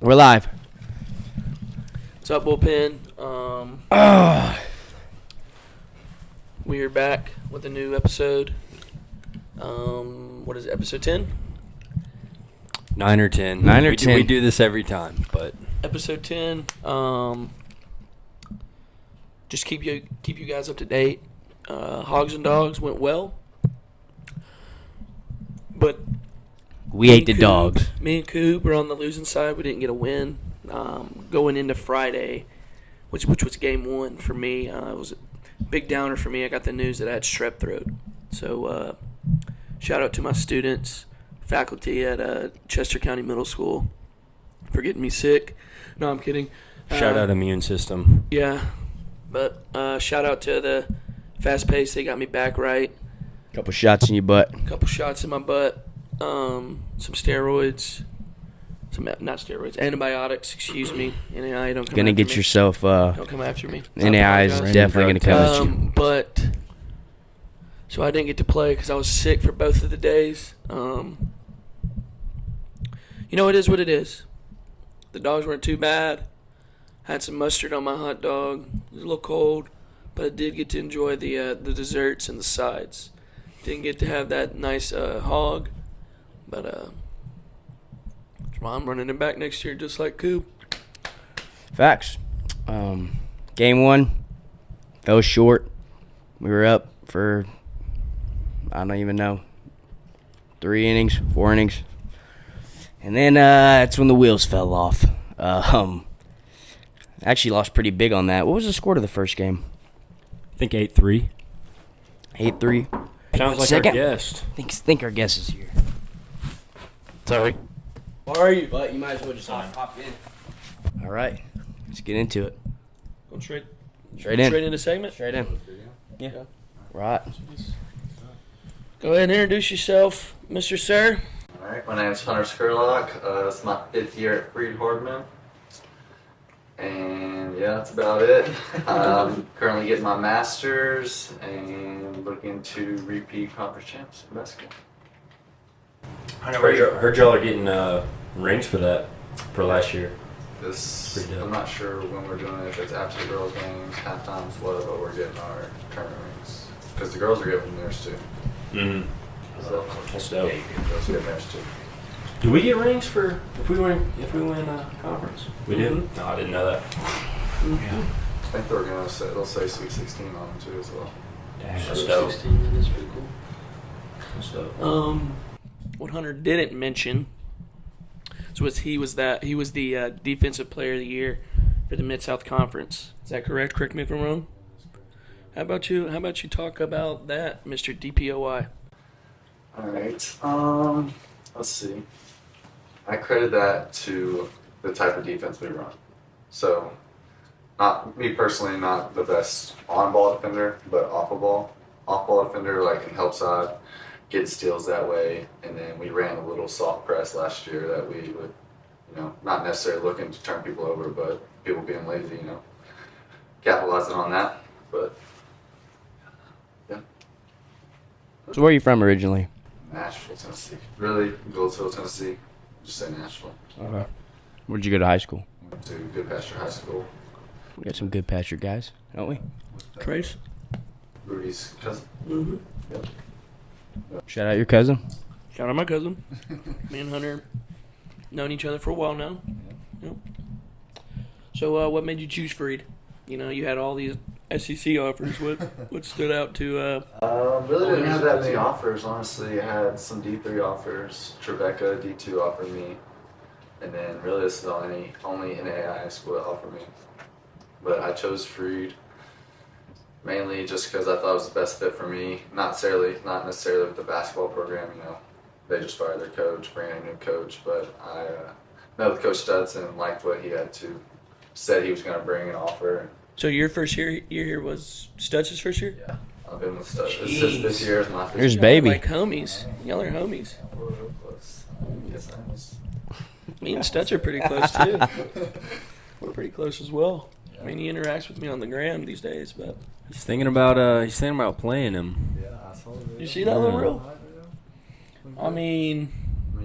We're live. What's up, bullpen? We're back with a new episode. What is it, episode 10? 9 or 10. 9 or 10. We do this every time, but Episode 10. Just keep you guys up to date. Hogs and Dogs went well, but We ate the dogs. Me and Coop were on the losing side. We didn't get a win. Going into Friday, which was game one for me, it was a big downer for me. I got the news that I had strep throat. So shout out to my students, faculty at Chester County Middle School for getting me sick. No, I'm kidding. shout out immune system. Yeah, but shout out to the Fast Pace. They got me back right. Couple shots in your butt. A couple shots in my butt. Some steroids. Not steroids, antibiotics, excuse me. NAI, don't come Gonna after get me. yourself, Don't come after me. I NAI is apologize. definitely gonna come at you. But, so I didn't get to play because I was sick for both of the days. You know, it is what it is. The dogs weren't too bad. Had some mustard on my hot dog. It was a little cold, but I did get to enjoy the desserts and the sides. Didn't get to have that nice hog, but I'm running it back next year just like Coop. Facts. Game one fell short. We were up for, I don't even know, 4 innings. And then that's when the wheels fell off. Actually lost pretty big on that. What was the score to the first game? I think 8-3. 8-3. Sounds like Second. our guest. Think our guest is here. Sorry. Where are you? But you might as well just pop in. All right. Let's get into it. Go straight in. Straight into segment? Straight in. Yeah. Right. Go ahead and introduce yourself, Mr. Sir. Alright, my name is Hunter Scurlock. It's my 5th year at Freed Hardman. And yeah, that's about it. I'm currently getting my master's and looking to repeat conference champs in basketball. I heard y'all are getting rings for that for last year. Pretty dope. I'm not sure when we're doing it, if it's after the girls' games, halftimes, what, but we're getting our tournament rings. Because the girls are giving theirs too. Mm-hmm. So, That's dope. girls get theirs too. Do we get rings for if we win conference? We do? No, I didn't know that. Yeah. I think they'll say Sweet 16 on them too as well. That's dope. 16, that is pretty cool. That's dope. What Hunter didn't mention was he was the defensive player of the year for the Mid-South Conference. Is that correct? Correct me if I'm wrong. How about you talk about that, Mr. DPOI? Alright, let's see. I credit that to the type of defense we run. So, not me personally, not the best on-ball defender, but off-ball defender, like in help side, get steals that way. And then we ran a little soft press last year that we would, not necessarily looking to turn people over, but people being lazy, capitalizing on that. But yeah. So where are you from originally? Nashville, Tennessee. Really, Goldsville, Tennessee. Just say Nashville. Okay. Where'd you go to high school? Went to Good Pasture High School. We got some good pasture guys, don't we? Trace? Rudy's cousin. Mm-hmm. Yep. Shout out your cousin. Shout out my cousin. Me and Hunter known each other for a while now. Yep. So what made you choose Freed? You had all these SEC offers. What stood out to Really didn't have that many offers, honestly. I had some D3 offers. Tribeca, D2 offered me. And then really this is the only NAI school that offered me. But I chose Freed mainly just because I thought it was the best fit for me. Not necessarily with the basketball program, They just fired their coach, bring in a new coach. But I know the coach Studson liked what he had to, said he was going to bring an offer. So your first year here was Stutz's first year? Yeah, I've been with Stutz. This year is my first Here's year. baby. Like homies. Y'all are homies. We're real close. Yes, I was. Me and Stutz are pretty close too. We're pretty close as well. I mean, he interacts with me on the gram these days, but He's thinking about playing him. Yeah, I saw it. you see that little reel? I mean,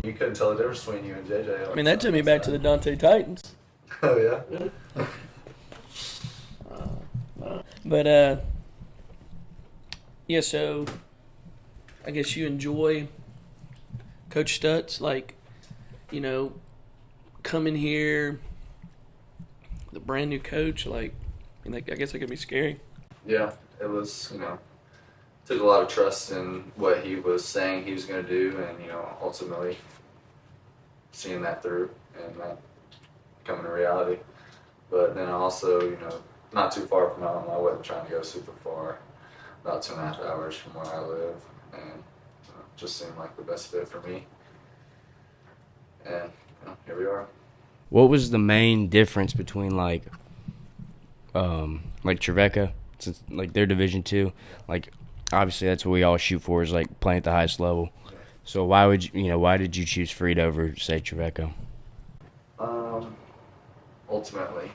You couldn't tell the difference between you and JJ. I mean, that took me back to the Dante Titans. Oh, yeah? But, yeah, so I guess you enjoy Coach Stutz, like, you know, coming here, the brand new coach, like, I guess that could be scary. Yeah, it was, took a lot of trust in what he was saying he was going to do, and, ultimately seeing that through and that coming to reality. But then also, not too far from home. I wasn't trying to go super far, about 2.5 hours from where I live, and just seemed like the best fit for me. And here we are. What was the main difference between like Trevecca, since like they're Division II, like obviously that's what we all shoot for is like playing at the highest level. So why did you choose Freed over say Trevecca? Ultimately,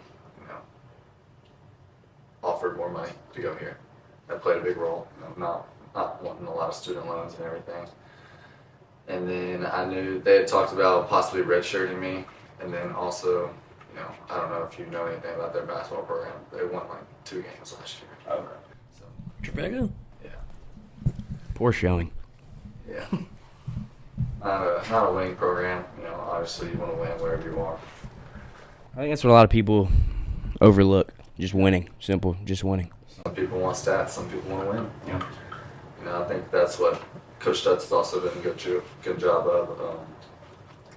offered more money to go here. That played a big role. Not wanting a lot of student loans and everything. And then I knew they had talked about possibly redshirting me. And then also, I don't know if you know anything about their basketball program. They won like 2 games last year. Okay. So, Trevecca? yeah. Poor showing. Yeah. Not a winning program. Obviously you want to win wherever you are. I think that's what a lot of people overlook. Just winning. Simple. Just winning. Some people want stats. Some people want to win. I think that's what Coach Stutz has also done a good job of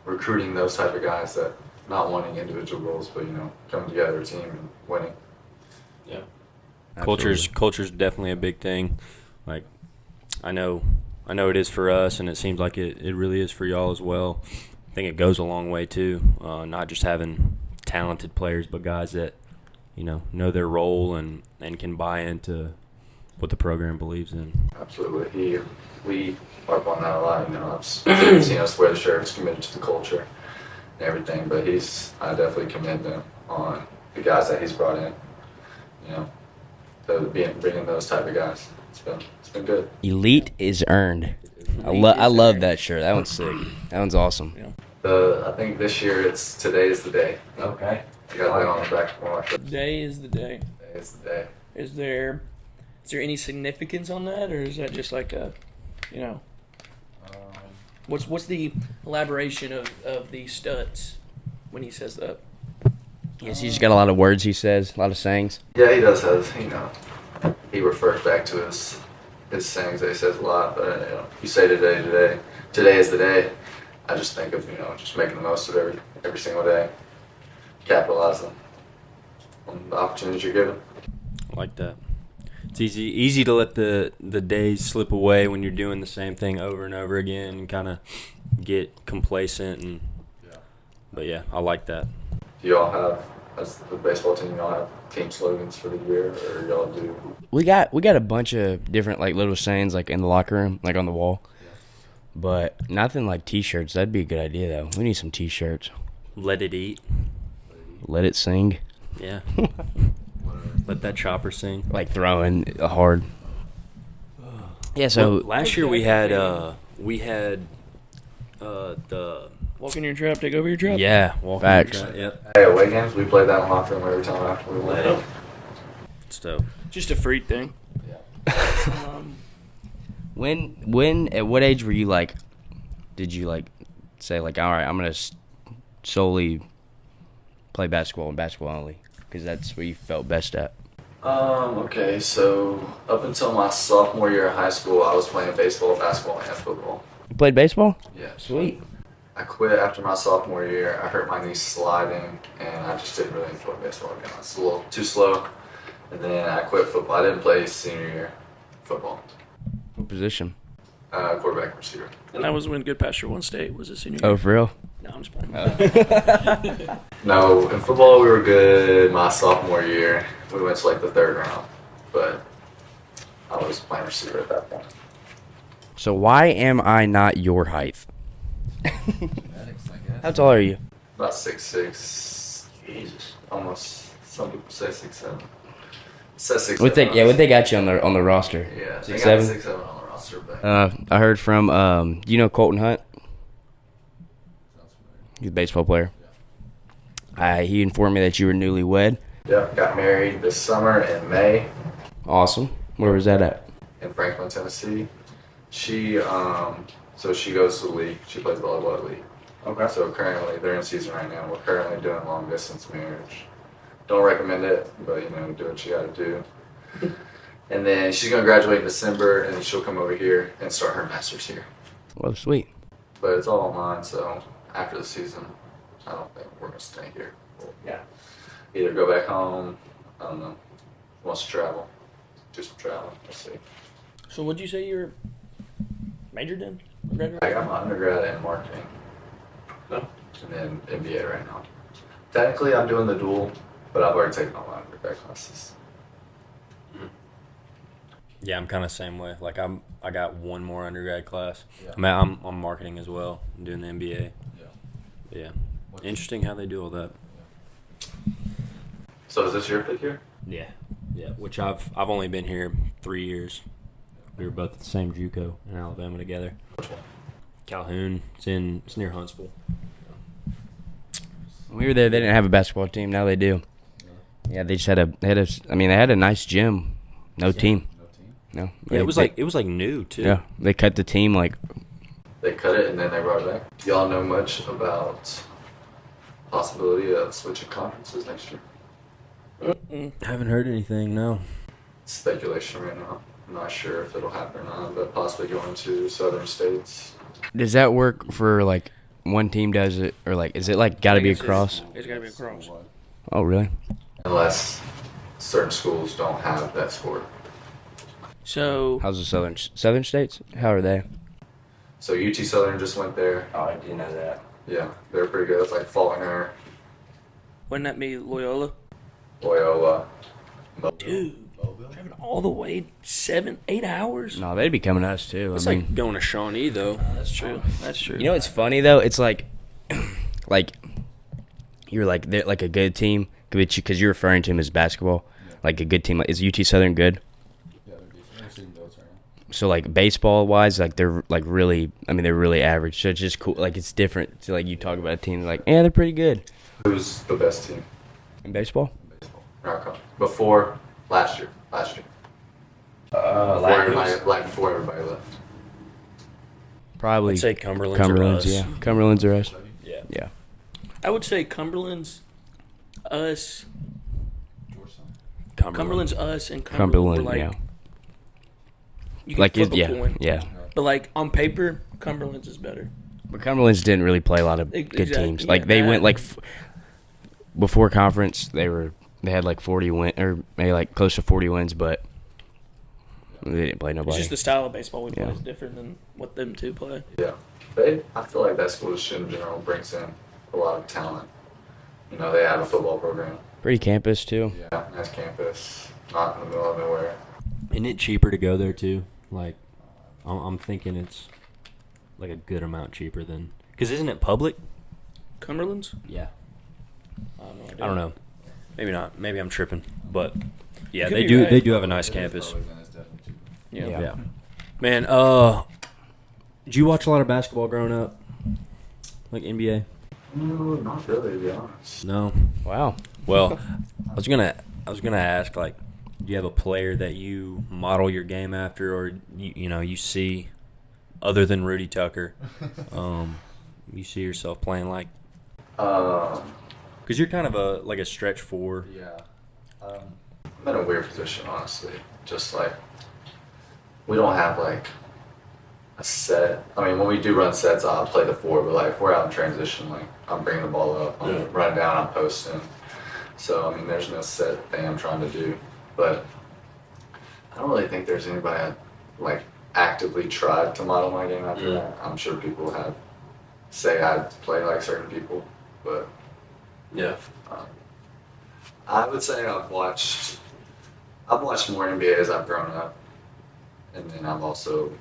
recruiting those type of guys that not wanting individual goals, but coming together as a team and winning. Yeah. Absolutely. Culture's definitely a big thing. Like, I know it is for us, and it seems like it really is for y'all as well. I think it goes a long way too. Not just having talented players, but guys that know their role and can buy into what the program believes in. Absolutely. We harp on that a lot. I've seen us wear the shirts, committed to the culture and everything, but I definitely commend him on the guys that he's brought in. Bringing those type of guys. It's been good. Elite is earned. I love that shirt. That one's sick. That one's awesome. Yeah. I think this year it's today is the day. Okay. I got that on the back of my shirt. Today is the day. Today is the day. Is there any significance on that, or is that just like a, what's the elaboration of the Stutz when he says that? Yes, he's just got a lot of words he says, a lot of sayings. Yeah, he does have, he refers back to his sayings that he says a lot, but, you say today is the day. I just think of, just making the most of every single day, capitalizing on the opportunities you're given. I like that. It's easy to let the days slip away when you're doing the same thing over and over again and kind of get complacent. But yeah, I like that. Do y'all have, as the baseball team, y'all have team slogans for the year, or y'all do? We got a bunch of different like little sayings like in the locker room, like on the wall. But nothing like T-shirts. That'd be a good idea though. We need some T-shirts. Let it eat. Let it sing. Yeah. Let that chopper sing. Like throwing hard. Yeah. So Last year we had the Walk in your trap, take over your trap. yeah, walking facts. track. Yep. Hey, away games, we played that in the locker room every time after we won. It's dope. Just a freak thing. Yeah. When at what age were you like? Did you like say like, all right, I'm gonna solely play basketball and basketball only because that's what you felt best at? Okay, so up until my sophomore year of high school, I was playing baseball, basketball, and football. You played baseball? Yeah. Sweet. I quit after my sophomore year. I hurt my knee sliding, and I just didn't really enjoy baseball again. It's a little too slow. And then I quit football. I didn't play senior year football. What position? Quarterback and receiver. And that was when Good Pasture won state. Was it senior year? Oh, for real? No, I'm just playing. No, in football we were good my sophomore year. We went to like the 3rd round, but I was playing receiver at that point. So why am I not your height? How tall are you? About 6'6". Jesus. Almost. Some people say 6'7". Says 6'7". What they got you on the roster? Yeah, 6'7"? they got 6'7" on the roster, but I heard from you know Colton Hunt. He's a baseball player. He informed me that you were newlywed. Yep, got married this summer in May Awesome. Where was that at? in Franklin, Tennessee. She she goes to the league. She plays volleyball at the league. Okay. So currently, they're in season right now. We're currently doing long distance marriage. Don't recommend it, but do what you got to do. And then she's gonna graduate in December, and then she'll come over here and start her master's here. Well, sweet. But it's all online, so after the season, I don't think we're gonna stay here. We'll either go back home. I don't know. Wants to travel, do some traveling. We'll see. So what'd you say you're majored in? Or I graduated? got my undergrad in marketing, and then MBA right now. Technically, I'm doing the dual, but I've already taken all my undergrad classes. Yeah, I'm kind of the same way. Like I got one more undergrad class. Yeah. I'm marketing as well. I'm doing the MBA. Yeah. Interesting how they do all that. So is this your 5th year? Yeah. Which I've only been here 3 years. We were both at the same JUCO in Alabama together. Which one? Calhoun. It's near Huntsville. When we were there, they didn't have a basketball team. Now they do. Yeah, they just had they had a nice gym. No team. No. Yeah, it was like new too. Yeah, they cut the team like. They cut it and then they brought it back. Y'all know much about possibility of switching conferences next year? Haven't heard anything. No. It's speculation right now. I'm not sure if it'll happen or not, but possibly going to southern states. Does that work for like one team? Does it or like is it like got to be across? It's got to be across. Oh really? Unless certain schools don't have that sport. So How's the southern states? How are they? So UT Southern just went there. Oh, I didn't know that. Yeah, they're pretty good. It's like Faulkner, wouldn't that be Loyola? Loyola. Dude, driving all the way 7-8 hours. No, they'd be coming to us too. It's I mean, like going to Shawnee though. That's true. That's true. you know what's funny though? It's like, like you're like they're like a good team because you're referring to them as basketball. Like a good team. Is UT Southern good? So like baseball wise, like they're like really, they're really average. So it's just cool. Like it's different to like you talk about a team like, they're pretty good Who's the best team in baseball. in baseball? Before last year. Before everybody left. Probably I'd say Cumberland's or us. Yeah, Cumberland's or us. Yeah. I would say Cumberland's, us. Cumberland. Cumberland's us, and Cumberland. Were, yeah. You Like flip a yeah, coin. yeah. But like on paper, Cumberland's is better. But Cumberland's didn't really play a lot of good Exactly, teams. Like yeah, they that- went like before conference, they had like 40 win or maybe like close to 40 wins, but they didn't play It's nobody. just the style of baseball we play Yeah. is different than what them two play. Yeah. I feel like that school just in general brings in a lot of talent. They have a football program. Pretty campus too. Yeah, nice campus. Not in the middle of nowhere. Isn't it cheaper to go there too? Like, I'm thinking it's like a good amount cheaper than because isn't it public? Cumberland's? Yeah. I have no idea. I don't know. Maybe not. Maybe I'm tripping. But yeah, You could they be do. right. They do have a nice campus. Yeah. Yeah. Man, did you watch a lot of basketball growing up? Like NBA? No, not really, to be honest. No. Wow. Well, I was gonna ask like, do you have a player that you model your game after, or you see, other than Rudy Tucker, you see yourself playing like? Because you're kind of a stretch four. Yeah. I'm in a weird position, honestly. Just like, we don't have like a set. When we do run sets, I'll play the four, but like if we're out in transition, like I'm bringing the ball up, I'm running down, I'm posting. So, there's no set thing I'm trying to do. But I don't really think there's anybody I like actively tried to model my game after that. I'm sure people have say I'd play like certain people, but Yeah. I would say I've watched more NBA as I've grown up, and then I've also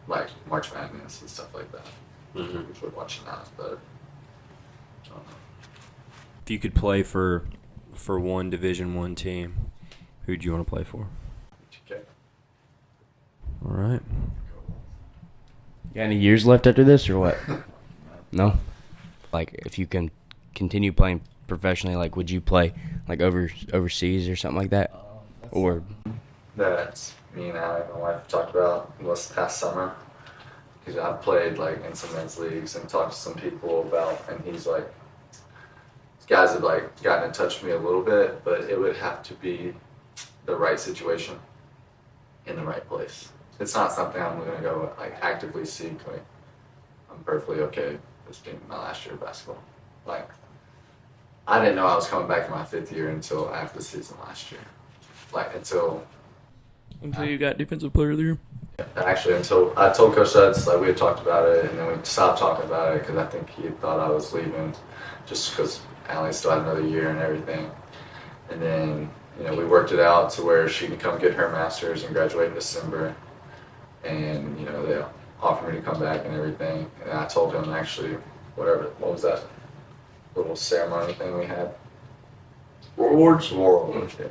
like March Madness and stuff like that, which we're watching now. But I don't know. If you could play for one Division I team, who'd you want to play for? Okay. All right. Got any years left after this or what? No. Like, if you can continue playing professionally, like, would you play like overseas or something like that? Or That me and my wife talked about this past summer. Because I've played like in some men's leagues and talked to some people about, and he's like, these guys have like gotten in touch with me a little bit, but it would have to be the right situation in the right place. It's not something I'm gonna go like actively seek. Like, I'm perfectly okay this being my last year of basketball. Like, I didn't know I was coming back for my 5th year until after the season last year. Like until you got defensive player of the year. Actually, until I told Coach Sutz, like we had talked about it, and then we stopped talking about it because I think he thought I was leaving, just because Allie still had another year and everything. And then we worked it out to where she can come get her master's and graduate in December, and they offered me to come back and everything. And I told him actually, what was that little ceremony thing we had? War Awards, yeah.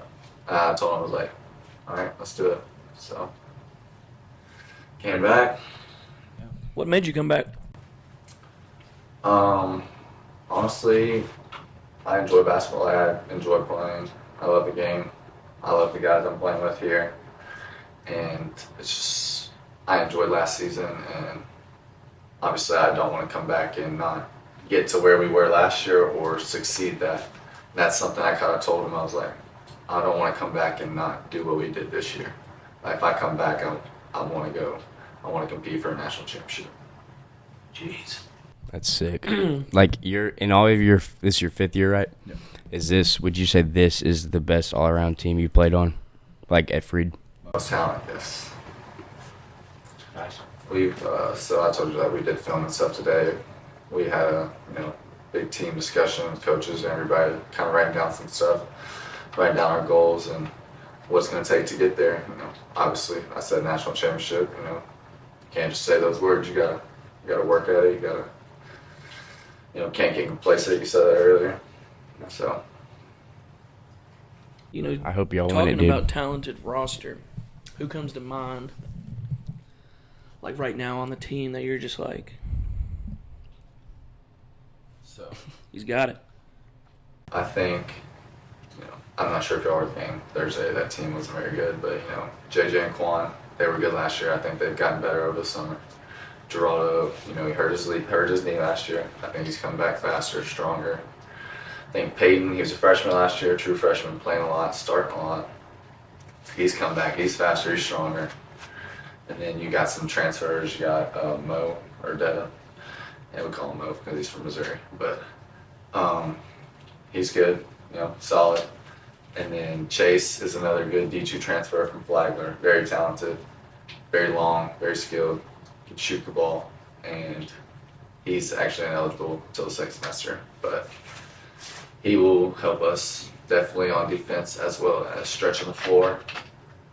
I told him, I was like, all right, let's do it. So. Came back. What made you come back? Honestly, I enjoy basketball. I enjoy playing. I love the game. I love the guys I'm playing with here. And it's just, I enjoyed last season, and obviously I don't want to come back and not get to where we were last year or succeed that. And that's something I kind of told him. I was like, I don't want to come back and not do what we did this year. Like, if I come back, I want to go. I want to compete for a national championship. Jeez. That's sick. Like, you're in all of this is your 5th year, right? Yeah. Would you say this is the best all-around team you played on? Like at Freed? Most talent, yes. Nice. So I told you that we did film and stuff today. We had a, big team discussion with coaches and everybody, kind of writing down some stuff, writing down our goals and what it's going to take to get there. Obviously, I said national championship. You can't just say those words. You gotta work at it. You gotta, can't get complacent. You said that earlier. So, I hope y'all win it, dude. Talking about talented roster, who comes to mind? Like right now on the team that you're just like, so he's got it. I think. I'm not sure if y'all were the game Thursday. That team wasn't very good, but JJ and Quan, they were good last year. I think they've gotten better over the summer. Geraldo, he hurt his knee last year. I think he's come back faster, stronger. I think Peyton, he was a freshman last year, true freshman, playing a lot, starting a lot. He's come back. He's faster. He's stronger. And then you got some transfers. You got Mo or Devin. Yeah, we call him Mo because he's from Missouri, but he's good. Solid. And then Chase is another good D2 transfer from Flagler. Very talented, very long, very skilled, can shoot the ball, and he's actually ineligible until the 2nd semester. But he will help us definitely on defense as well as stretching the floor,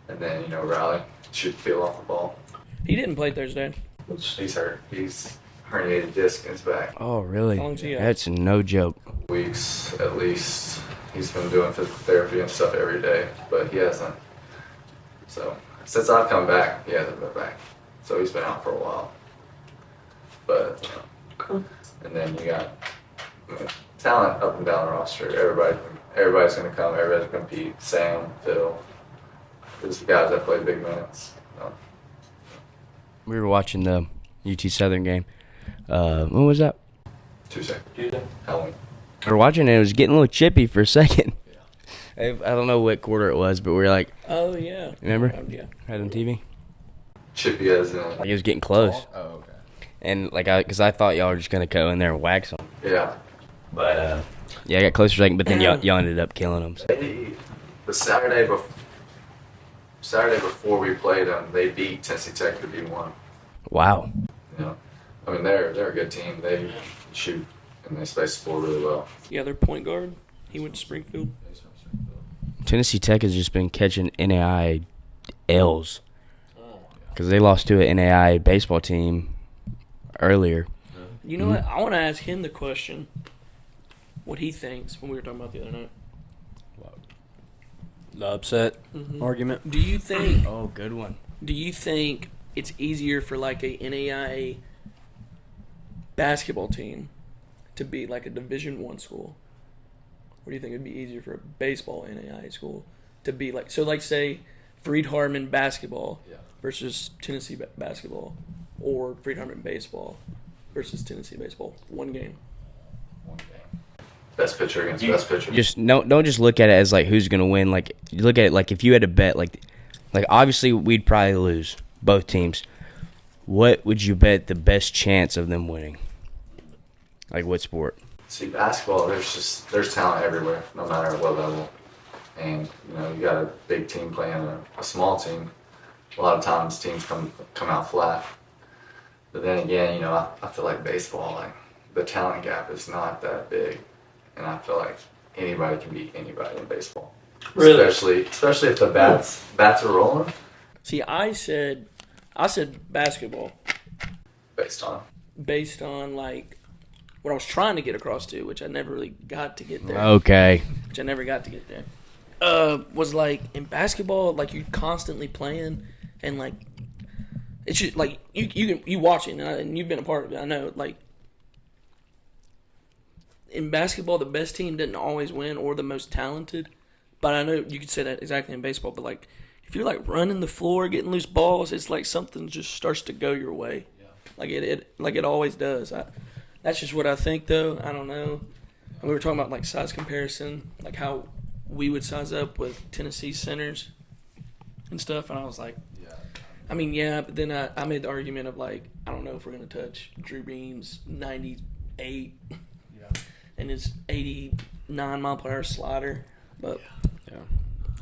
and then rally, shoot the field off the ball. He didn't play Thursday. He's hurt. He's herniated disc in his back. Oh, really? How long's he out? That's no joke. Weeks at least. He's been doing physical therapy and stuff every day, but he hasn't. So since I've come back, he hasn't been back. So he's been out for a while. But and then you got talent up and down the roster. Everybody's gonna come. Everybody's gonna compete. Sam, Phil, these guys that play big minutes. We were watching the UT Southern game. When was that? Tuesday. Halloween. We were watching it. It was getting a little chippy for a second. I don't know what quarter it was, but we were like, oh, yeah. Remember? Yeah. Right on TV? Chippy as in. Like, it was getting close. Oh, okay. And, because I thought y'all were just going to go in there and wax them. Yeah. But, yeah, I got close for a second, but then y'all ended up killing them. So. The Saturday before we played them, they beat Tennessee Tech to D1. Wow. I mean, they're a good team. They shoot and they space the floor really well. Yeah, their point guard. He went to Springfield. Tennessee Tech has just been catching NAI L's because they lost to an NAI baseball team earlier. You know what? I want to ask him the question, what he thinks when we were talking about the other night. The upset argument. Do you think? Oh, good one. Do you think it's easier for like a NAIA basketball team to be like a Division I school? Or do you think it'd be easier for a baseball NAIA school to be like, so like say Freed Hardeman basketball versus Tennessee basketball, or Freed Hardeman baseball versus Tennessee baseball, one game? Best pitcher against best pitcher. Just don't just look at it as like who's gonna win. Like you look at it like if you had to bet, like obviously we'd probably lose both teams. What would you bet the best chance of them winning? Like what sport? See, basketball, there's talent everywhere, no matter what level. And you got a big team playing a small team. A lot of times teams come out flat. But then again, I feel like baseball, like the talent gap is not that big, and I feel like anybody can beat anybody in baseball. Really? Especially if the bats are rolling. See, I said basketball Based on like what I was trying to get across to, which I never really got to get there. Okay. Which I never got to get there. Was like in basketball, like you're constantly playing, and like it's just like you watch it, and you've been a part of it. I know, like in basketball, the best team didn't always win or the most talented, but I know you could say that exactly in baseball. But like if you're like running the floor, getting loose balls, it's like something just starts to go your way, like it always does. That's just what I think, though. I don't know. And we were talking about like size comparison, like how we would size up with Tennessee centers and stuff, and I was like, I mean, yeah, but then I made the argument of like, I don't know if we're gonna touch Drew Beam's 98 and his 89 mile per hour slider, but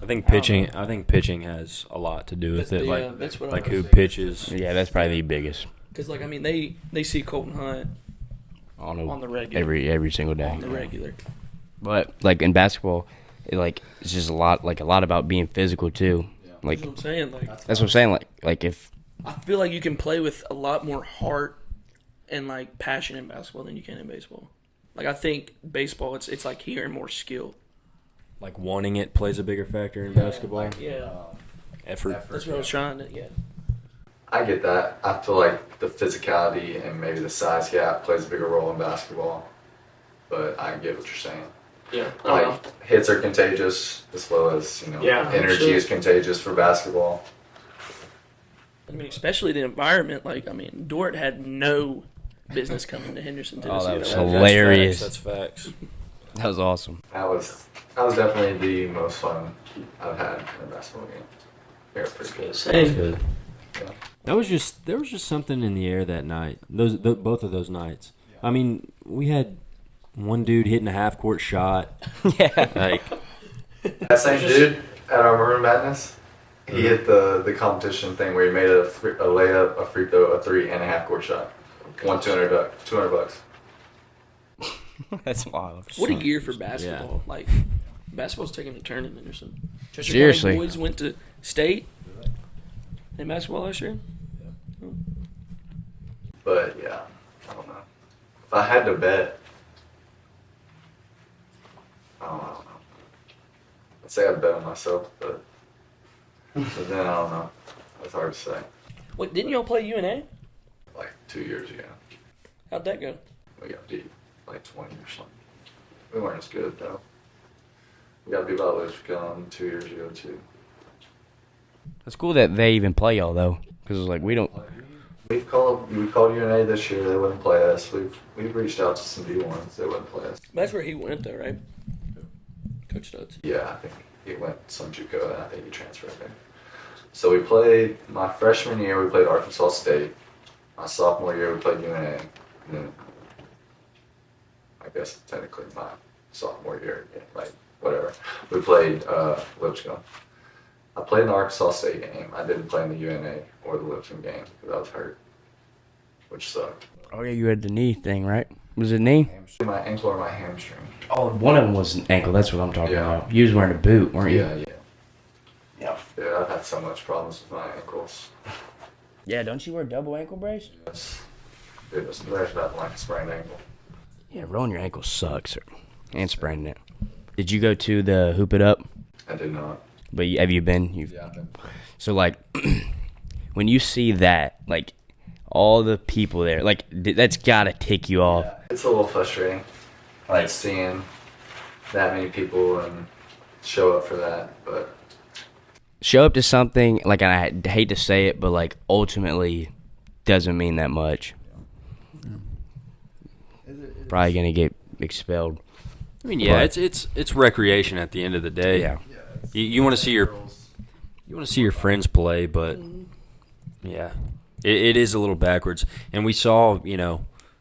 I think pitching has a lot to do with it. Like that's what like I who was pitches. Yeah, that's probably the biggest. because like I mean they see Colton Hunt on the regular every single day. on the regular. But like in basketball, it's just a lot about being physical too. Like That's what I'm saying. Like that's what I'm saying. Like if I feel like you can play with a lot more heart and like passion in basketball than you can in baseball. Like I think baseball, it's like here and more skill. Like wanting it plays a bigger factor in basketball. Effort. That's what I was trying to get. I get that. I feel like the physicality and maybe the size gap plays a bigger role in basketball, but I get what you're saying. Yeah. Like hits are contagious as well as energy sure. is contagious for basketball. I mean, especially the environment. Like, I mean, Dort had no business coming to Henderson, Tennessee. that was at all. hilarious. That's facts. that was awesome. That was definitely the most fun I've had in a basketball game. They were pretty good. Same. There was just something in the air that night. Both of those nights. I mean, we had one dude hitting a half court shot. Yeah. Like That same dude at our Maroon Madness, he hit the competition thing where he made a layup, a free throw, a 3 and a half court shot. Won $200. That's wild. What a year for basketball. Like, basketball's taking a turn in Henderson. Chester Seriously. County boys went to state in basketball last year. But yeah, I don't know. If I had to bet, I don't know. I'd say I'd bet on myself, but then I don't know. That's hard to say. Wait, didn't y'all play UNA? Like 2 years ago, How'd that go? we got beat like 20 or something. We weren't as good though. We got beat by Lipscomb 2 years ago too. It's cool that they even play y'all though, because like we don't. We called UNA this year. They wouldn't play us. We've reached out to some D1s. They wouldn't play us. That's where he went, though, right? Coach Stutz. Yeah, I think he went some JUCO, and I think he transferred there. So we played my freshman year. We played Arkansas State. My sophomore year, we played UNA. And then I guess technically my sophomore year, like whatever. We played Lipscomb. I played in the Arkansas State game. I didn't play in the UNA or the Lipscomb game because I was hurt, which sucked. Oh yeah, you had the knee thing, right? Was it knee? My ankle or my hamstring. Oh, one of them was an ankle. That's what I'm talking Yeah. about. You was wearing a boot, weren't you? Yeah. Yeah, I've had so much problems with my ankles. Yeah. Don't you wear double ankle brace? Yes. Dude, it's nothing like a sprained ankle. Yeah, rolling your ankle sucks, and spraining it. Did you go to the Hoop It Up? I did not. But have you been? Yeah, I've been. So like, when you see that, like all the people there. Like, that's got to tick you off. It's a little frustrating, like seeing that many people and show up for that. But Show up to something, like, I hate to say it, but, like, ultimately doesn't mean that much. Probably going to get expelled. I mean, yeah, it's recreation at the end of the day. Yeah. You want to see your friends play, but yeah, it is a little backwards. And we saw,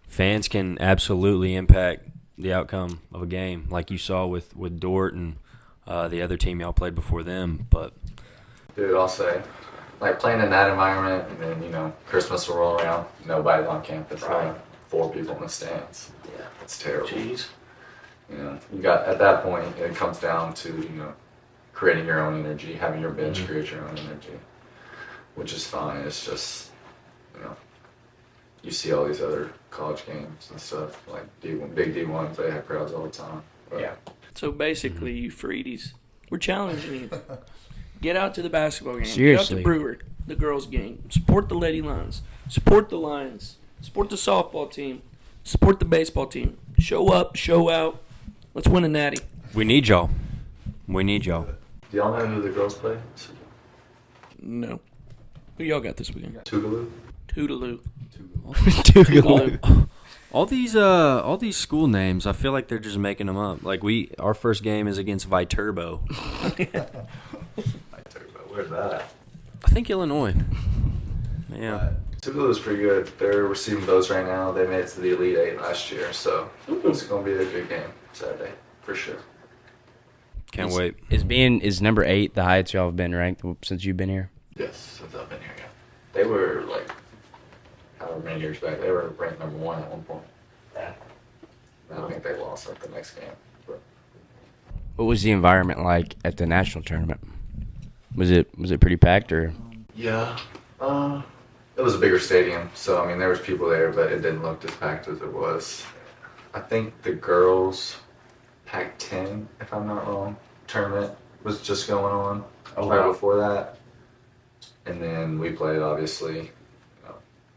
fans can absolutely impact the outcome of a game, like you saw with Dort and the other team y'all played before them. But dude, I'll say, like playing in that environment, and then Christmas will roll around, nobody's on campus, Right. only 4 people in the stands. Yeah. It's terrible. Jeez. You got at that point, it comes down to creating your own energy, having your bench create your own energy, which is fine. It's just you see all these other college games and stuff like D1, big D1s, they have crowds all the time. But So basically, you Freedies, we're challenging you. Get out to the basketball game. Seriously. Get out to Brewer, the girls' game. Support the Lady Lions. Support the Lions. Support the softball team. Support the baseball team. Show up, show out. Let's win a natty. we need y'all. We need y'all. Do y'all know who the girls play? No. Who y'all got this weekend? Tougaloo. Toodaloo. All these school names, I feel like they're just making them up. Like our first game is against Viterbo. Where's that at? I think Illinois. Yeah. Tougaloo is pretty good. They're receiving votes right now. They made it to the Elite 8 last year, so it's going to be a good game Saturday for sure. Can't wait. Is number 8 the highest y'all have been ranked since you've been here? Yes, since I've been here, yeah. They were like, however many years back, they were ranked number 1 at one point. Yeah. I think they lost like the next game. But What was the environment like at the national tournament? Was it pretty packed or? yeah, it was a bigger stadium, so I mean there was people there, but it didn't look as packed as it was. I think the girls Pac-10, if I'm not wrong, tournament was just going on before that, and then we played. Obviously,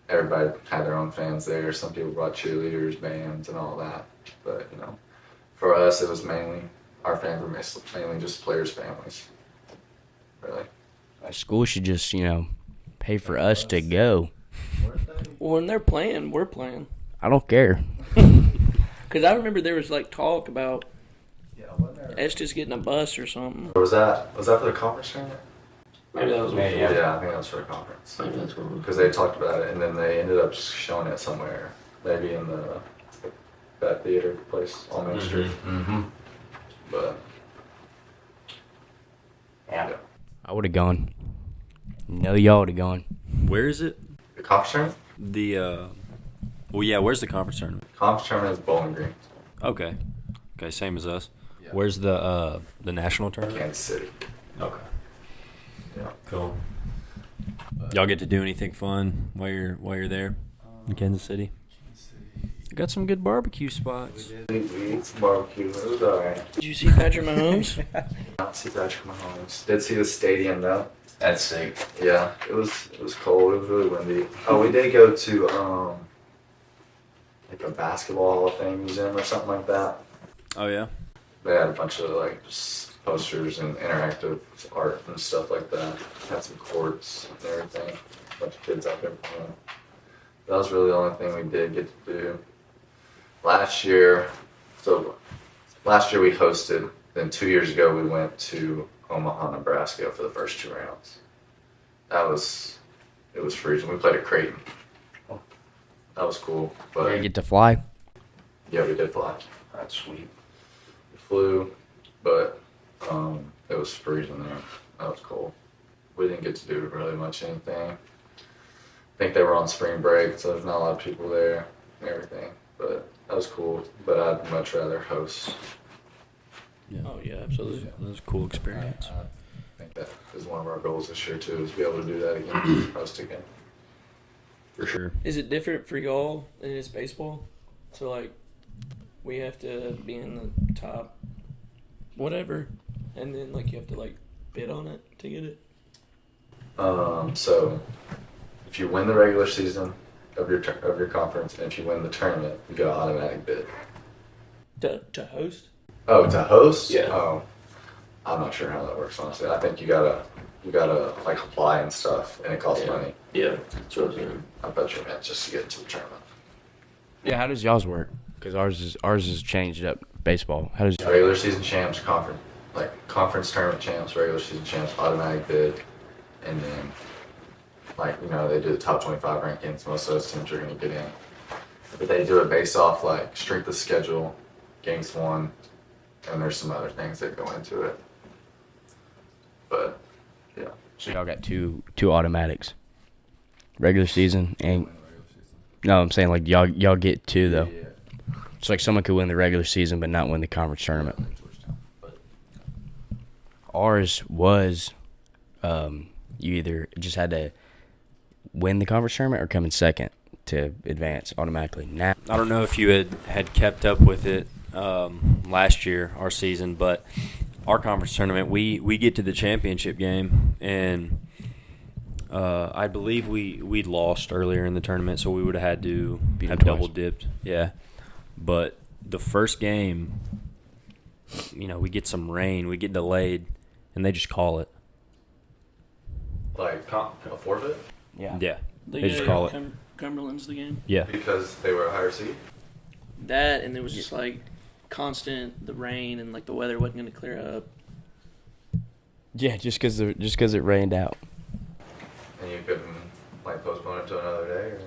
everybody had their own fans there. Some people brought cheerleaders, bands, and all that. But for us, it was mainly our fans were mainly just players' families. Really. School should just, pay for us to go. Well, when they're playing, we're playing. I don't care. Because I remember there was like talk about us just getting a bus or something. Or was that for the conference tournament? Maybe that was Yeah, I think that was for the conference. Maybe that's what it was. Because they talked about it, and then they ended up just showing it somewhere, maybe in that theater place on Main Street. Mm-hmm. But yeah, I would have gone. No, y'all would have gone. Where is it? the conference tournament. Where's the conference tournament? Conference tournament is Bowling Green, Okay, same as us. Where's the national tournament? Kansas City. Okay, Yeah. cool. Y'all get to do anything fun while you're there in Kansas City? Got some good barbecue spots. We ate some barbecue. It was alright. Did you see Patrick Mahomes? Not see Patrick Mahomes. Did see the stadium though. That's sick. Yeah, it was cold. It was really windy. Oh, we did go to like a basketball Hall of Fame museum or something like that. Oh yeah. They had a bunch of like just posters and interactive art and stuff like that. Had some courts and everything. A bunch of kids out there playing. That was really the only thing we did get to do. Last year we hosted. Then 2 years ago we went to Omaha, Nebraska for the first 2 rounds. It was freezing. We played at Creighton. That was cool. Did you But get to fly? yeah, we did fly. That's sweet. We flew, but it was freezing there. That was cold. We didn't get to do really much anything. I think they were on spring break, so there's not a lot of people there and everything. But that was cool. But I'd much rather host. Yeah. Oh, yeah, absolutely. That was a cool experience. I think that is one of our goals this year too, is to be able to do that again, host again. For sure. Is it different for y'all than it is baseball? So, like, we have to be in the top whatever, and then, like, you have to, like, bid on it to get it? So if you win the regular season, of your conference, and if you win the tournament, you get an automatic bid. To host? Oh, to host? Yeah. Oh, I'm not sure how that works, honestly. I think you gotta like apply and stuff, and it costs money. Yeah, that's what I was saying. I bet you, man, just to get into the tournament. Yeah, how does y'all's work? Because ours is changed up baseball. How does Regular season champs, conference tournament champs, regular season champs, automatic bid, and then they do the top 25 rankings. Most of those teams are gonna get in, but they do it based off like strength of schedule, games won, and there's some other things that go into it. But yeah, so y'all got two automatics, regular season and no, I'm saying like y'all get two though. Yeah. It's like someone could win the regular season but not win the conference tournament. Ours was, you either just had to win the conference tournament or come in second to advance automatically. Now I don't know if you had kept up with it last year, our season, but our conference tournament, we get to the championship game, and I believe we'd lost earlier in the tournament, so we would have had to have double dipped. Yeah. But the first game, we get some rain, we get delayed, and they just call it. like a forfeit Yeah. They just call it. Cumberland's the game. Yeah. because they were a higher seed. That, and it was just like constant, the rain, and like the weather wasn't going to clear up. yeah, just because it rained out. And you couldn't like postpone it to another day, or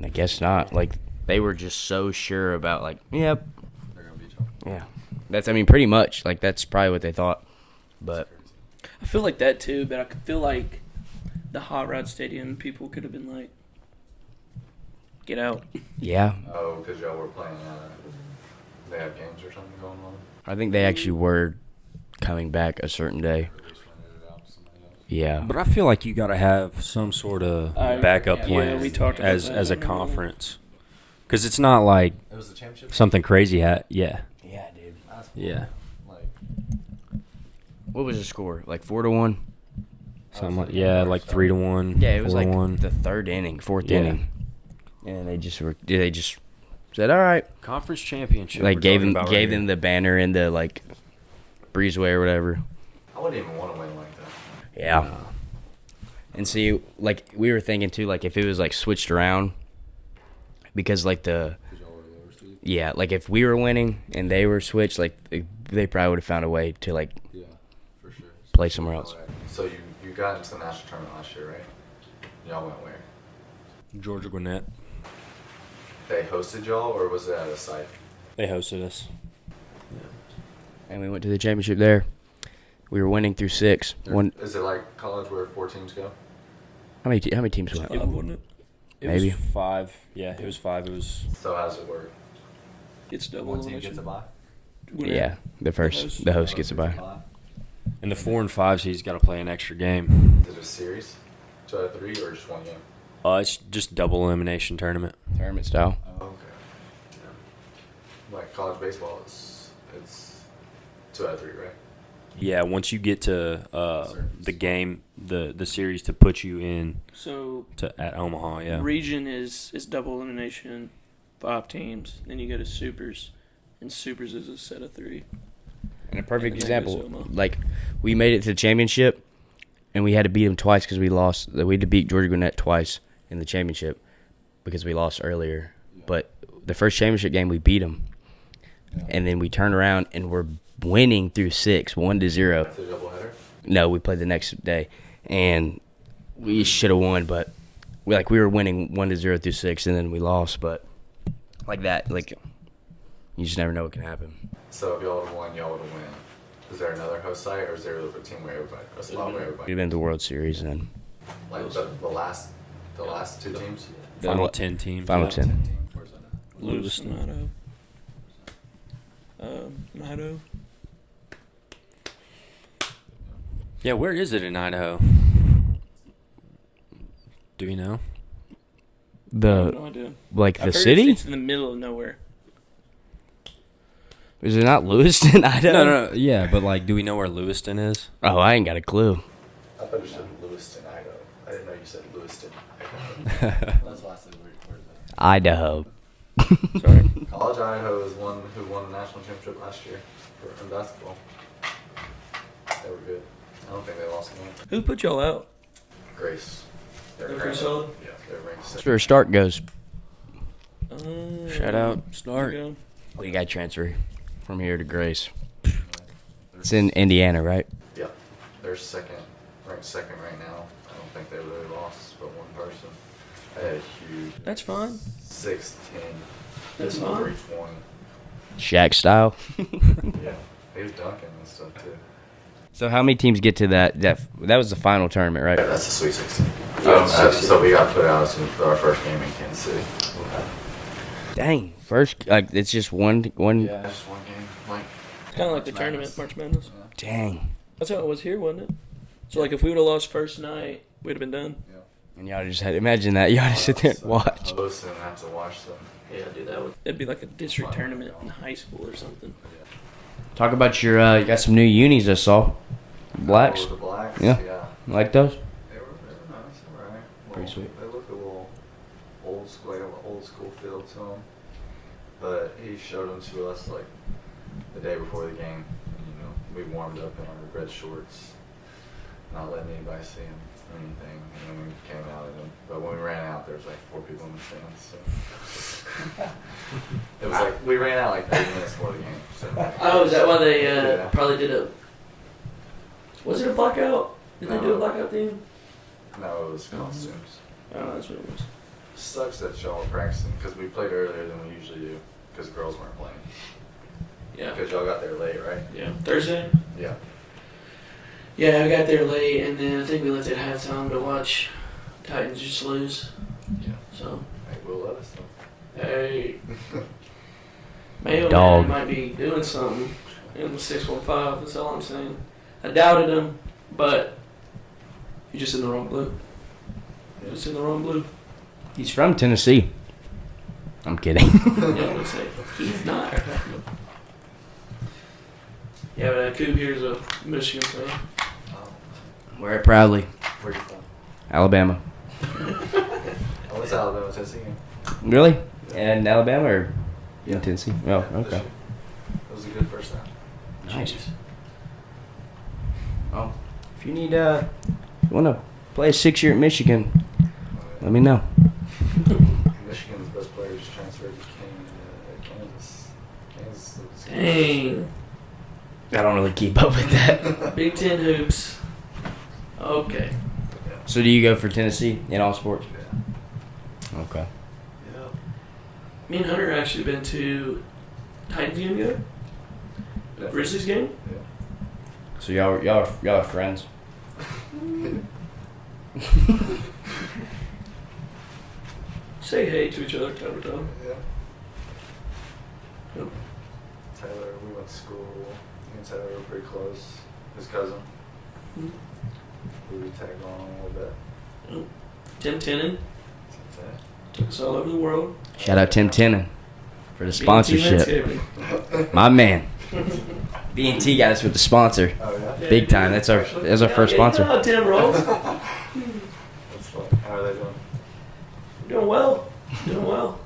I guess not. Like they were just so sure about like, yep, they're gonna beat you. yeah. That's pretty much like that's probably what they thought. But I feel like that too, but I could feel like the Hot Rod Stadium people could have been like, get out. yeah, Oh, because y'all were playing. They have games or something going on. I think they actually were coming back a certain day. Or just rented it out to somebody else. Yeah, But I feel like you got to have some sort of backup yeah, plan we talked about as that. a conference. Because it's not like It was the championship. something crazy. Yeah. yeah, dude. Yeah. Like What was the score? Like 4-1. Something like, yeah, like 3-1. Yeah, it was like 4-1. the fourth Yeah. inning, and they just said, all right. Conference championship. Like we're gave talking them about gave right them the banner and the like breezeway or whatever. I wouldn't even want to win like that. Yeah. And see, like we were thinking too, like if it was like switched around, because like yeah, like if we were winning and they were switched, like they probably would have found a way to like Yeah, for sure. play somewhere else. So you got into the national tournament last year, right? Y'all went where? here. Georgia Gwinnett. They hosted y'all, or was it at a site? They hosted us. And we went to the championship there. We were winning through 6. Is it like college where 4 teams go? How many teams went? Five, wasn't it? It Maybe. was 5. Yeah, it was 5. It was. So how does it work? It's double elimination. bye. Yeah, the host gets a bye. And the 4 and 5 seeds got to play an extra game. Is it a series? 2 out of 3 or just one game? It's just double elimination tournament. Tournament style. Oh, okay. Yeah. Like college baseball, it's 2 out of 3, right? Yeah, once you get to the game, the series to put you in So at Omaha, yeah. region is double elimination, 5 teams. Then you go to supers, and supers is a set of 3. And a perfect And then example, Arizona. like we made it to the championship, and we had to beat them twice because we lost. We had to beat Georgia Gwinnett twice in the championship because we lost earlier. But the first championship game, we beat them, and then we turned around and we're winning through 6, 1-0. That's a doubleheader? No, we played the next day, and we should have won, but we were winning 1-0 through 6, and then we lost. But like that, like you just never know what can happen. So if y'all would have won, y'all would have won. Is there another host site, or is there a team where everybody, a spot where We'd everybody, have been to the World Series and like the last 2 teams? Final 10 teams. Final yeah. 10. Lewiston, Idaho. Yeah, where is it in Idaho? Do we know? I have no idea. Like I've the heard city? It's in the middle of nowhere. Is it not Lewiston, Idaho? No. Yeah, but like, do we know where Lewiston is? Oh, I ain't got a clue. I thought you said Lewiston, Idaho. I didn't know you said Lewiston, Idaho. That's why I said where Idaho. Sorry. College Idaho is one who won the national championship last year in basketball. They were good. I don't think they lost a game. Who put y'all out? Grace. They're pretty currently- solid? Yeah, they're ranked That's sixth. where Stark goes. Shout out, There Stark. you go. We got transfer from here to Grace. It's in Indiana, right? Yeah, they're ranked second right now. I don't think they really lost but one person. They had a huge That's fine. 6'10", That's fine. 320. Shaq style. Yeah, he was dunking and stuff too. So how many teams get to that? That was the final tournament, right? Yeah, that's the Sweet 16. Yeah, So we got put out as our first game in Kansas City. Dang, first it's just one. Just one game. Like, It's kind of like the tournament, March Madness. Dang. That's how it was here, wasn't it? So, like, if we would have lost first night, we'd have been done. And y'all just had imagine that y'all just sit there and watch. Host and have to watch them. Yeah, dude, that would. It'd be like a district tournament in high school or something. Talk about your you got some new unis I saw. Blacks. Oh, the Blacks. Yeah. Yeah. Like those? They were nice, alright. Pretty sweet. They look a little old school feel to them. But he showed them to us like the day before the game. And, we warmed up in our red shorts, not letting anybody see him or anything. And then we came out of them. But when we ran out, there was like 4 people in the stands. So it was like we ran out like 30 minutes before the game. So. Oh, is that why they Yeah. probably did a. Was it a blackout? Did they do a blackout thing? No, it was costumes. Oh, that's what it was. Sucks that y'all are practicing because we played earlier than we usually do because girls weren't playing. Yeah. Because y'all got there late, right? Yeah. Thursday? Yeah. Yeah, I got there late, and then I think we left at halftime to watch Titans just lose. Yeah. So, Hey, Will let us know. hey, Mayo Dog. Man might be doing something in the 615. That's all I'm saying. I doubted him, but you're just in the wrong blue. You're just in the wrong blue. He's from Tennessee. I'm kidding. Yeah, I'm gonna say he's not. Yeah, but Coop here's a Michigan fan. Wear it proudly. Where you from? Alabama. Oh, it's Alabama, Tennessee game. Really? And Alabama or Yeah. in Tennessee? Oh, Yeah, this okay. year. It was a good first half. Nice. Well, if you need you want to play a 6-year at Michigan, let me know. Michigan's best player just transferred to Kansas. Kansas. Dang. I don't really keep up with that. Big Ten hoops. Okay. So do you go for Tennessee in all sports? Yeah. Okay. Yeah. Me and Hunter actually been to Titans game together. Grizzlies game. Yeah. So y'all are friends. Say hey to each other time to time. Yeah. Yep. Taylor, we went to school. Me and Taylor were pretty close. His cousin. Mhm. We tagged on a little bit. Tim Tenen That's it. took us all over the world. Shout out Tim Tenen for the B&T sponsorship. landscaping. My man. B&T got us with the sponsor. Oh yeah. Big time. That's our first sponsor. You know how Tim rolls. That's fun. How are they doing? Doing well. Doing well.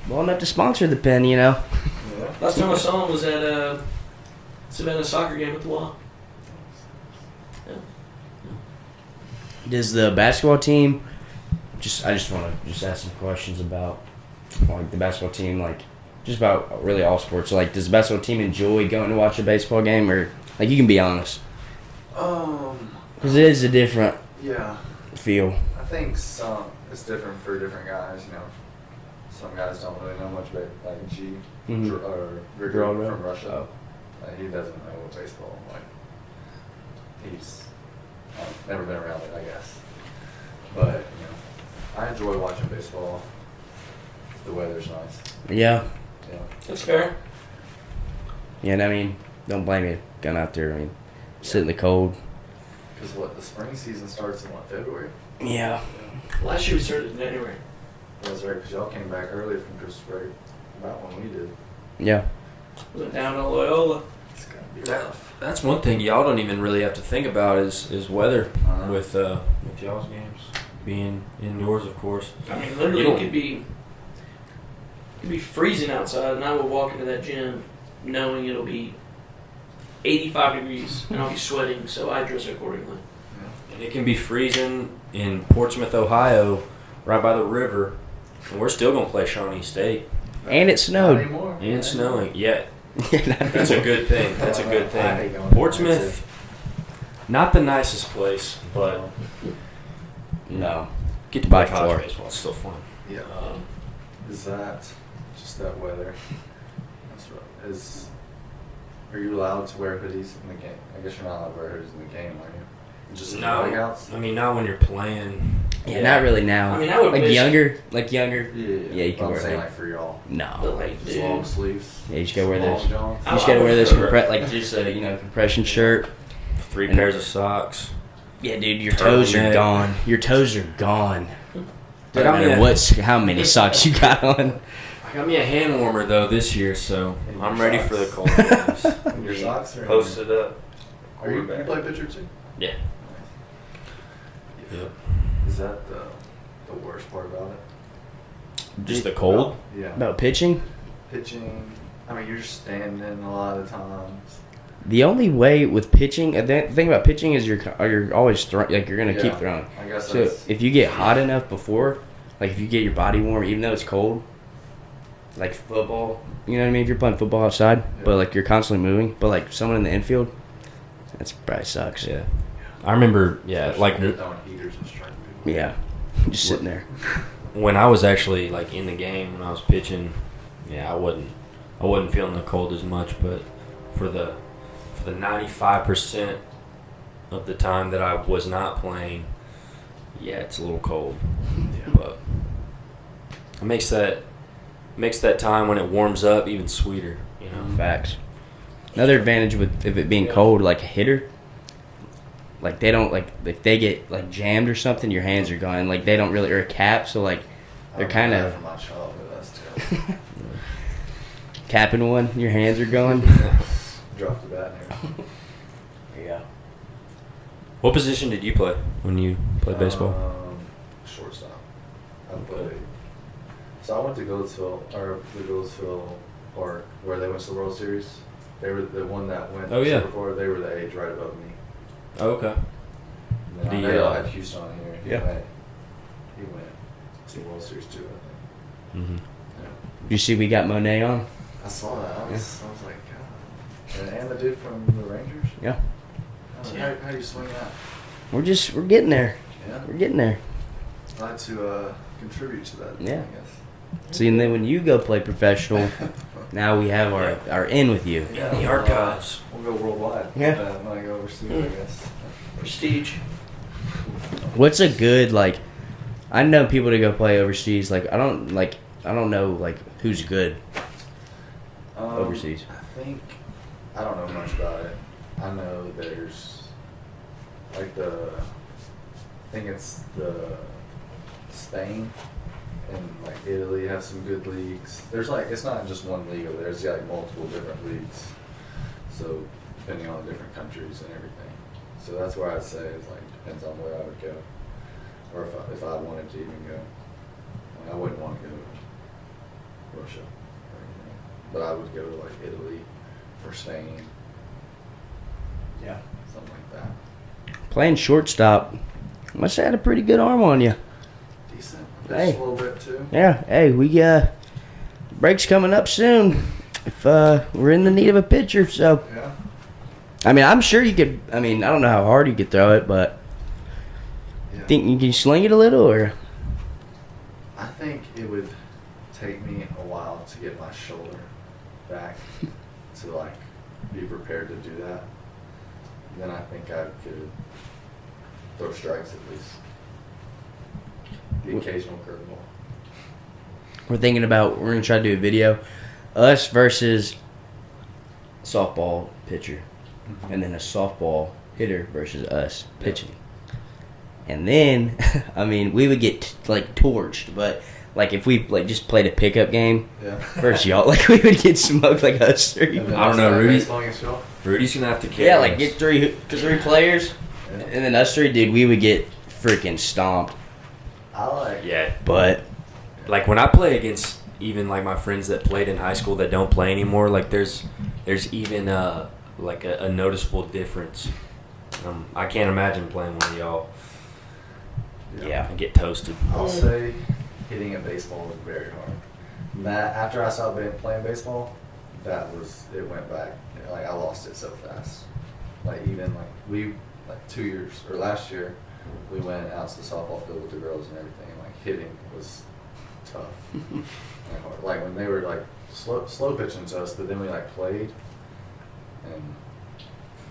Well enough to sponsor the pen, you know. Yeah. Last time I saw him was at a Savannah soccer game at the Wall. Does the basketball team I just want to ask some questions about like the basketball team, like just about really all sports. So, like, does the basketball team enjoy going to watch a baseball game, or like you can be honest? Because it is a different Yeah. feel. I think it's different for different guys. Some guys don't really know much about like G Mhm. or Grigor Geraldo? from Russia. Oh. He doesn't know what baseball like. He's never been around it, I guess. But I enjoy watching baseball. The weather's nice. Yeah. Yeah. That's fair. Yeah, and I mean, don't blame me going out there. I mean, sit in the cold. Because the spring season starts in February? Yeah. Last year we started in January. That's right, because y'all came back early from Christmas break, about when we did. Yeah. We went down to Loyola. It's gonna be rough. That's one thing y'all don't even really have to think about is weather Uh-huh. with y'all's games. being indoors, of course. I mean, literally, it could be freezing outside, and I would walk into that gym knowing it'll be 85 degrees, and I'll be sweating, so I dress accordingly. And it can be freezing in Portsmouth, Ohio, right by the river, and we're still going to play Shawnee State. And it Not snowed. anymore. And it's snowing. Yeah, That's that's a good thing. That's a good I thing. hate going there, Portsmouth, not the nicest place, but No. get to By play college far. baseball. It's still fun. Yeah. Is that just that weather? That's right. Are you allowed to wear hoodies in the game? I guess you're not allowed to wear hoodies in the game, are you? Just in the No, dugouts? I mean not when you're playing. Yeah, not really now. I mean, I would like wish- younger. Yeah, you can I'm wear saying that. like for y'all. But, No. like, Just long dude, sleeves. Yeah, you just gotta wear long those. johns. You just gotta wear this prefer- like just a compression shirt. 3 And- pairs of socks. Yeah, dude, your toes are Turtleneck. gone. Your toes are gone. Dude, Doesn't matter how many socks you got on. I got me a hand warmer though this year, so And I'm your ready for the socks. cold games. Your socks are Post it up. Are you play pitcher too? Yeah. Yeah. Yep. Is that the worst part about it? Just the cold? Yeah. About pitching, Pitching. I mean, you're just standing a lot of times. the only way with pitching, the thing about pitching is you're always like you're gonna keep Yeah, throwing. I guess So that's. if you get hot enough before, like if you get your body warm, even though it's cold, like football, you know what I mean? If you're playing football outside, Yeah. but like you're constantly moving, but like someone in the infield, that's probably sucks. Yeah. I remember, yeah, especially like when you're throwing heaters and striking people. Yeah. Just sitting there. when I was actually like in the game when I was pitching, yeah, I wasn't feeling the cold as much, but for the 95% of the time that I was not playing, yeah, it's a little cold. Yeah. But it makes that time when it warms up even sweeter, you know. Facts. Another advantage with if it being cold, like a hitter, like they don't like if they get like jammed or something, your hands are gone. Like they don't really or a cap, so like they're I kind remember of that from my childhood. That's terrible. capping one, your hands are going. Dropped the bat and everything. Yeah. What position did you play when you played baseball? Shortstop. I played. So I went to Goldsville Park where they went to the World Series. They were the one that went. Oh, yeah. Before they were the age right above me. Oh, okay. And then I know y'all had Houston on here. Yeah. He went to the World Series too. I Mm-hmm. think. Yeah. You see, we got Monet on. I saw that. I was like, God. And the dude from the Rangers. Yeah. How do you swing that? We're getting there. Yeah. We're getting there. Glad to contribute to that. Yeah. I guess. See, and then when you go play professional, now we have our in with you. Yeah, the archives. We'll go worldwide. Yeah. When I go overseas, I guess. prestige. What's a good like? I know people to go play overseas. Like I don't know like who's good overseas. I don't know much about it. I know there's like I think it's the Spain and like Italy have some good leagues. There's like it's not just one league over there. There's like multiple different leagues. So depending on the different countries and everything. So that's where I'd say it's like depends on where I would go, or if I wanted to even go. I wouldn't want to go to Russia or anything, but I would go to like Italy or Spain. Yeah. Something like that. Playing shortstop, must have had a pretty good arm on you. Decent. Hey. Just a little bit too. Yeah. Hey, we break's coming up soon. If we're in the need of a pitcher, so Yeah. I mean, I'm sure you could. I mean, I don't know how hard you could throw it, but Yeah. think you can sling it a little, or I think it would take me a while to get my shoulder back to like be prepared to do that. Then I think I could throw strikes at least. The occasional curveball. we're thinking about we're gonna try to do a video, us versus softball pitcher, and then a softball hitter versus us Yeah. pitching. And then, I mean, we would get like torched, but like if we like just played a pickup game Yeah. versus y'all, like we would get smoked like us three. And then I don't know, start Rudy. baseball against y'all? Rudy's gonna have to carry Yeah, like us. get three players, Yeah. and then us three, dude, we would get freaking stomped. I like. Yeah, But like when I play against even like my friends that played in high school that don't play anymore, like there's even like a noticeable difference. I can't imagine playing one of y'all yeah. and get toasted. I'll say hitting a baseball was very hard. That after I stopped playing baseball, it went back. Like I lost it so fast. Like even like 2 years or last year, we went out to the softball field with the girls and everything. And, like hitting was tough. And hard. Like when they were like slow pitching to us, but then we like played and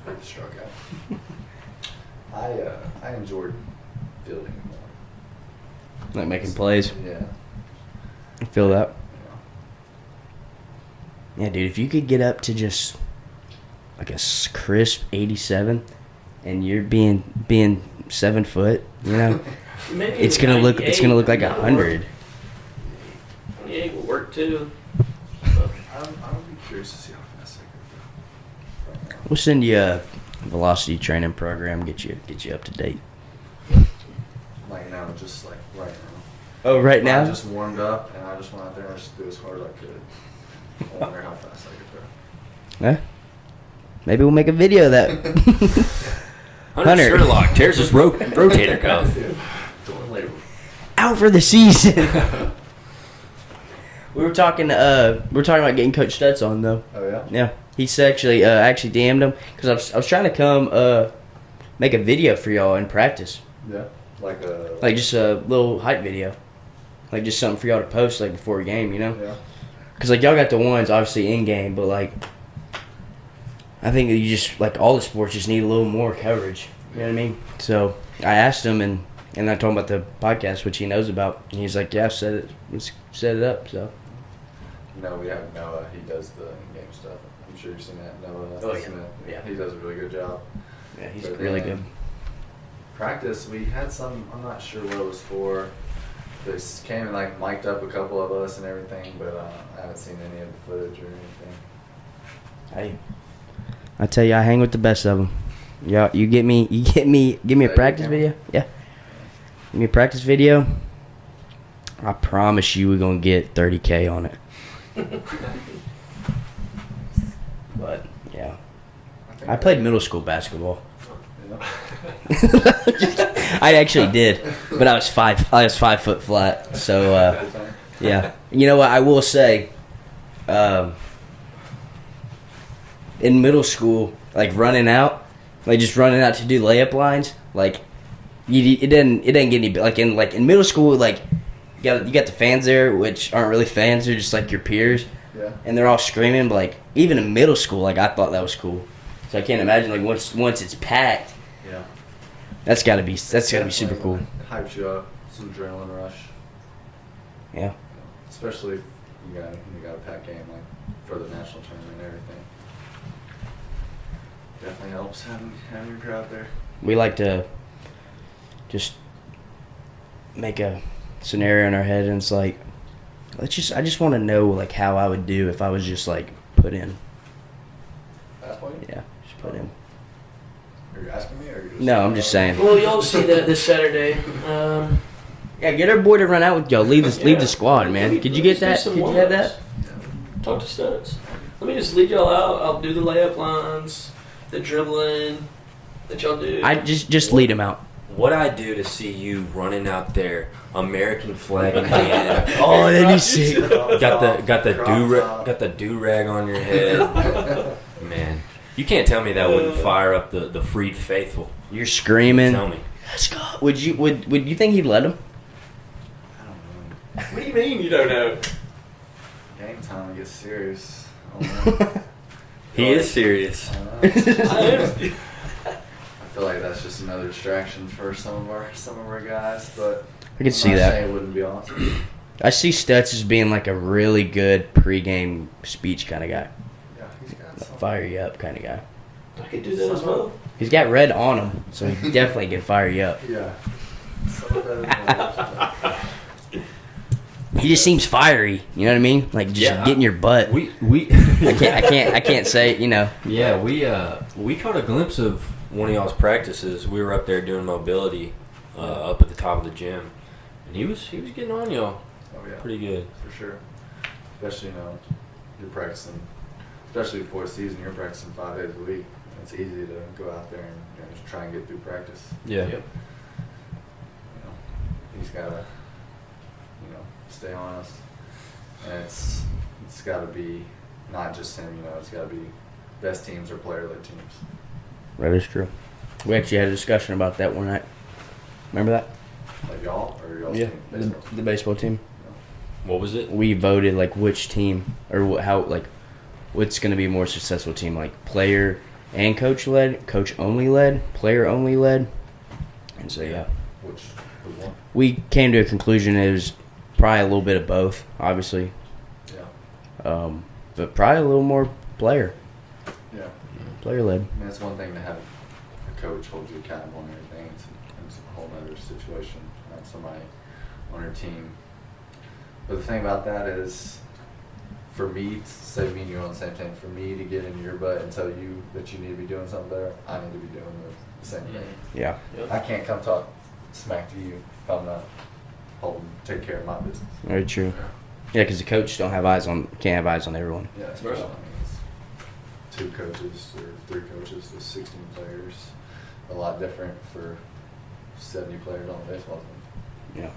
they struck out. I enjoyed fielding more. Like making plays. Yeah. I feel that. Yeah, dude, if you could get up to just like a crisp 87 and you're being 7 foot, you know, Maybe it's gonna look like 100. 28 will work too. I'm curious to see how fast I can go. We'll send you a velocity training program, get you up to date. Like now, just like right now. Oh, right I now? just warmed up and I just went out there and just threw as hard as I could. I wonder how fast I could throw. Yeah. Maybe we'll make a video of that. Hunter. Scurlock tears his rotator cuff. Going later. Out for the season. we were talking about getting Coach Stutz on though. Oh yeah. Yeah, he's actually DM'd him because I was trying to come make a video for y'all in practice, Yeah. like just a little hype video, like just something for y'all to post like before a game, you know? Yeah. Because like y'all got the ones obviously in game, but like I think that you just like all the sports just need a little more coverage. You know what I mean? So I asked him and I told him about the podcast, which he knows about, and he's like, yeah, let's set it up. So No, we have Noah. He does the in-game stuff. I'm sure you've seen that. Noah. Oh, yeah. Smith. Yeah. He does a really good job. yeah, he's But really then good. Practice, we had some. I'm not sure what it was for. They came and like mic'd up a couple of us and everything, but I haven't seen any of the footage or anything. Hey, I tell you, I hang with the best of them. Yeah, give me a Yeah, practice you can. video. Yeah, give me a practice video. I promise you, we're gonna get 30K on it. But yeah, think I played middle school basketball. Yeah. I actually did, but I was 5 foot flat. So yeah, you know what I will say. In middle school, like running out to do layup lines, like it didn't get any like in middle school, like you got the fans there, which aren't really fans, they're just like your peers, Yeah. and they're all screaming. But like even in middle school, like I thought that was cool. So I can't imagine like once it's packed, Yeah. that's gotta be super cool. It hypes you up. Some adrenaline rush. Yeah. Especially if you got a packed game like for the national tournament and everything. Definitely helps having your crowd there. We like to just make a scenario in our head, and it's like, I just want to know like how I would do if I was just like put in. Fast point? Yeah, just put in. Are you asking me or are you just No, I'm just saying. Well, y'all see that this Saturday. Yeah, get our boy to run out with y'all. Lead the squad, man. Could you get that? Could you have that? Talk to Stutz. Let me just lead y'all out. I'll do the layup lines, the dribbling that y'all do. I just lead him out. What I do to see you running out there, American flag in hand, Oh, that'd be sick. got the do rag on your head, man. You can't tell me that wouldn't fire up the freed faithful. You're screaming. Tell me. Let's go. Would you think he'd let him? I don't know. What do you mean you don't know? Game time gets serious. I don't know. He is serious. I don't know. I feel like that's just another distraction for some of our guys, but I can see that. It wouldn't be awesome. I see Stutz as being like a really good pregame speech kind of guy, Yeah, he's got some. fire you up kind of guy. I could do that as well. He's got red on him, so he definitely can fire you up. Yeah. Some better than others. He just seems fiery. You know what I mean? Like just Yeah, getting your butt. We I can't say. You know. Yeah, we caught a glimpse of one of y'all's practices. We were up there doing mobility up at the top of the gym, And he was getting on y'all Oh yeah, pretty good. for sure. Especially you're practicing, especially before season, you're practicing 5 days a week. It's easy to go out there and just try and get through practice. Yeah. Yep. He's gotta stay on us, and it's gotta be not just him. It's gotta be best teams or player-led teams. That is true. We actually had a discussion about that one night. Remember that? Like y'all or y'all's Yeah, team. the, Baseball. the baseball team. What was it? We voted like which team or how like what's going to be a more successful team, like player and coach led, coach only led, player only led, and so yeah, Who won? we came to a conclusion it was probably a little bit of both, obviously, Yeah. but probably a little more player led. I mean, it's one thing to have a coach hold you accountable and everything. It's a whole other situation. Have somebody on your team. But the thing about that is, for me, say me and you on the same team, for me to get in your butt and tell you that you need to be doing something better, I need to be doing the same thing. Yeah, I can't come talk smack to you if I'm not take care of my business. very true. Yeah, because the coach can't have eyes on everyone. Yeah, Right. especially it's 2 coaches or 3 coaches with 16 players. A lot different for 70 players on the baseball team. Yeah.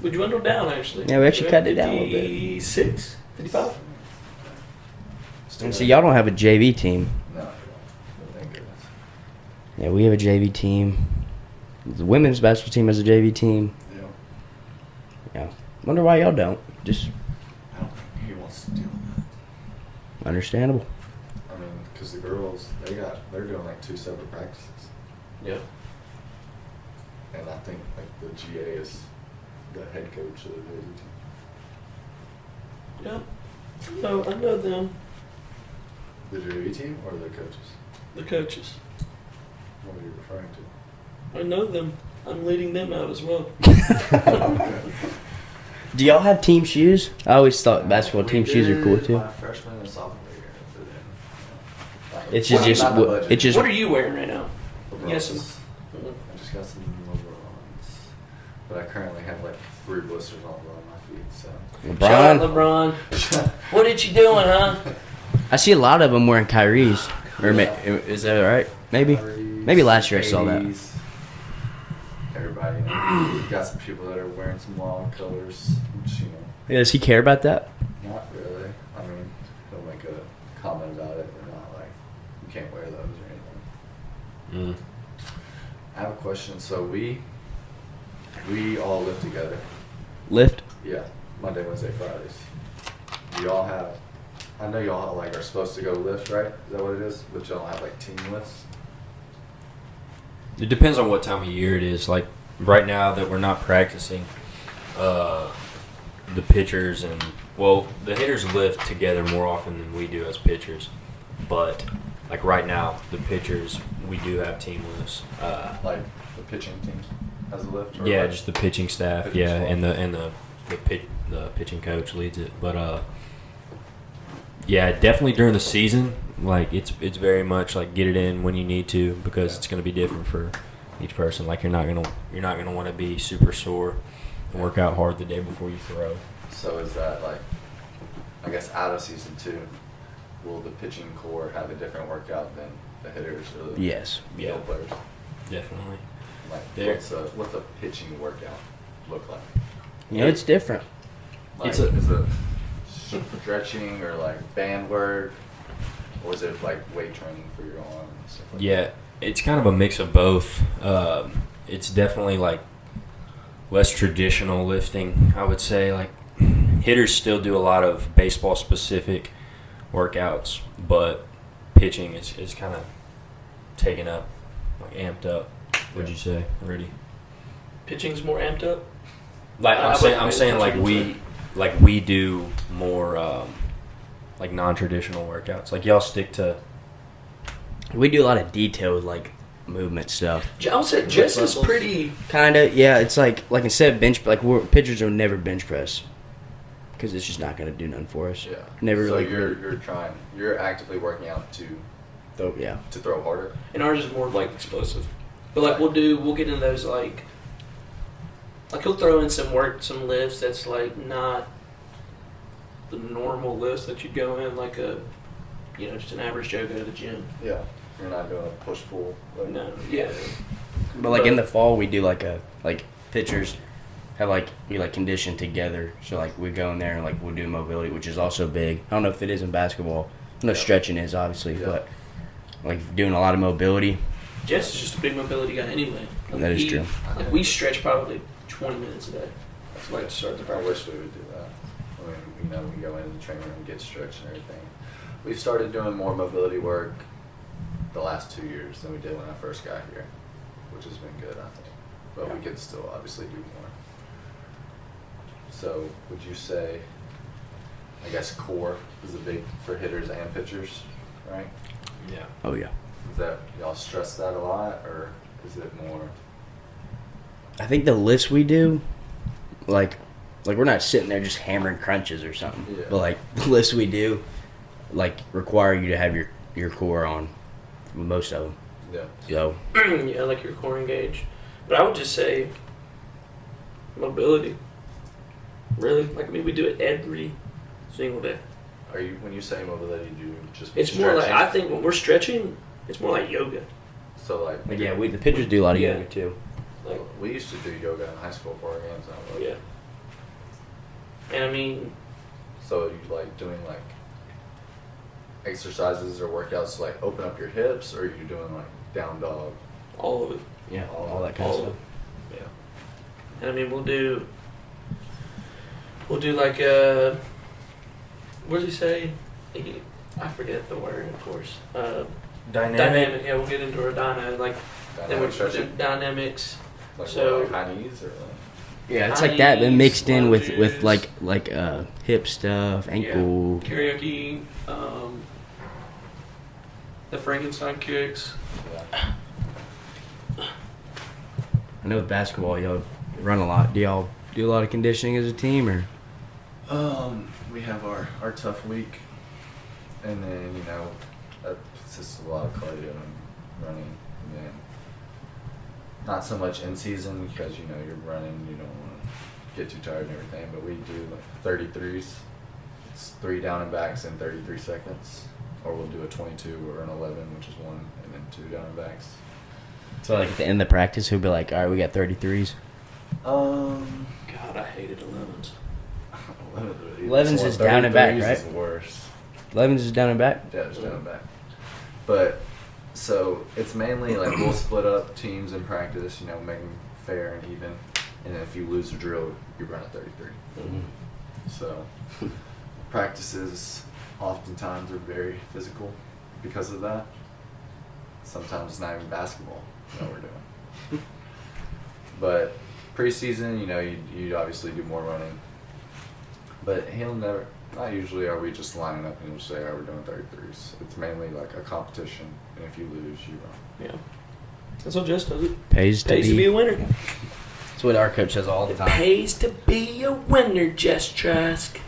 We dwindled down, actually. Yeah, we actually We're cut at it down a little bit. 56, 55. And so y'all don't have a JV team. No, I don't. Thank goodness. Yeah, we have a JV team. The women's basketball team has a JV team. Yeah. Yeah. Wonder why y'all don't. Just I don't think he wants to deal with that. understandable. I mean, because the girls, they're doing like 2 separate practices. Yep. And I think like the GA is the head coach of the JV team. Yep. No, I know them, The JV team or the coaches? the coaches. What are you referring to? I know them. I'm leading them out as well. Do y'all have team shoes? I always thought basketball team shoes are cool too. My freshman and sophomore year, but then, It's just not the budget. it's just What are you wearing right now? LeBrons. Yes. I just got some LeBrons, but I currently have like 3 blisters all over my feet. So Shout out LeBron. LeBron. What are you doing, huh? I see a lot of them wearing Kyrie's. Or is that right? Maybe last year I saw that. KDs, everybody, got some people that are wearing some long colors, which Yeah, does he care about that? not really. I mean, he'll make a comment about it, but not like you can't wear those or anything. I have a question. So we all live together. Lift? Yeah, Monday, Wednesday, Fridays. Do y'all have? I know y'all like are supposed to go lift, right? Is that what it is? But y'all have like team lifts. It depends on what time of year it is. Like right now that we're not practicing, the pitchers and the hitters lift together more often than we do as pitchers. But like right now, the pitchers we do have team lifts. Like the pitching team has a lift. Or Yeah, like just the pitching staff. pitching Yeah, squad? and the pitching coach leads it. But yeah, definitely during the season, like it's very much like get it in when you need to because it's going to be different for each person. Like you're not gonna want to be super sore and work out hard the day before you throw. So is that like, I guess out of season 2, will the pitching core have a different workout than the hitters or the Yes. field players? Definitely. Like There- what's a pitching workout look like? You know, it's different. Like, It's a- is it stretching or like band work, or is it like weight training for your arm and stuff like Yeah, it's kind of a mix of both. It's definitely like less traditional lifting, I would say. Like hitters still do a lot of baseball specific workouts, but pitching is kind of taken up, like amped up. Would you say, Rudy? Pitching's more amped up. Like I I'm would- saying that's what we do more like non-traditional workouts. Like y'all stick to. We do a lot of detailed like movement stuff. I would say Jess is pretty. Kinda, yeah. It's like instead of bench, like pitchers will never bench press because it's just not gonna do nothing for us. Yeah. Never So like you're actively working out to yeah. throw harder. And ours is more like explosive. But like we'll get into those like Like he'll throw in some lifts that's like not the normal lifts that you'd go in, like just an average Joe go to the gym. Yeah. You're not doing a push pull. Like, No, yeah. But like in the fall, we do like pitchers have we condition together. So like we go in there and like we'll do mobility, which is also big. I don't know if it is in basketball. No, stretching is obviously, but like doing a lot of mobility. Jess is just a big mobility guy anyway. Like That is true. Like we stretch probably 20 minutes a day. That's like to start the I practice. wish we would do that. I mean, we go into the training room and get stretched and everything. We've started doing more mobility work the last 2 years than we did when I first got here, which has been good, I think. But we could still obviously do more. So, would you say, I guess core is a big for hitters and pitchers, right? Yeah. Oh yeah. Is that, y'all stress that a lot, or is it more? I think the lifts we do, like we're not sitting there just hammering crunches or something. Yeah. But like the lifts we do, like require you to have your core on, most of them. Yeah. So Yeah, like your core engage. But I would just say mobility. Really? Like, I mean, we do it every single day. Are you, when you say mobility, do you just It's more like, stretching? I think when we're stretching, it's more like yoga. So like, but yeah, the pitchers do a lot of Yeah. yoga too. Like, we used to do yoga in high school for our games. And yeah. And I mean, So you like doing like exercises or workouts to like open up your hips, or are you doing like down dog? all of it. Yeah, all that kind All of of stuff. it. Yeah. And I mean, we'll do like what does he say? I forget the word, of course. Dynamic. Yeah, we'll get into our dyno, like then Dynamic we're stretching? dynamics. Like, So- what, like high knees or like? Yeah, it's like that, then Knees, mixed in with lunges. like hip stuff, ankle. Yeah. Karaoke, the Frankenstein kicks. Yeah. I know with basketball, y'all run a lot. Do y'all do a lot of conditioning as a team, or? We have our tough week, and then that consists of a lot of cardio and running, and then not so much in season because you're running, you don't want to get too tired and everything. But we do like 33s. It's 3 down and backs in 33 seconds, or we'll do a 22 or an 11, which is 1, and then 2 down and backs. So like at the end of the practice, he'll be like, "All right, we got 33s." God, I hated 11s. 11s is down and back, 33s right? Is worse. 11s is down and back. Yeah, just down and back. But so it's mainly like we'll split up teams in practice, make them fair and even, and then if you lose a drill, you run a 33. Mm-hmm. So practices oftentimes are very physical because of that. Sometimes it's not even basketball that we're doing. But preseason, you obviously do more running. But not usually are we just lining up and he'll say, "All right, we're doing 33s." It's mainly like a competition, and if you lose, you run. Yeah. That's what Jess does it. Pays to Pays to be a be. winner. That's what our coach says all the It time. pays to be a winner, Jess Trask.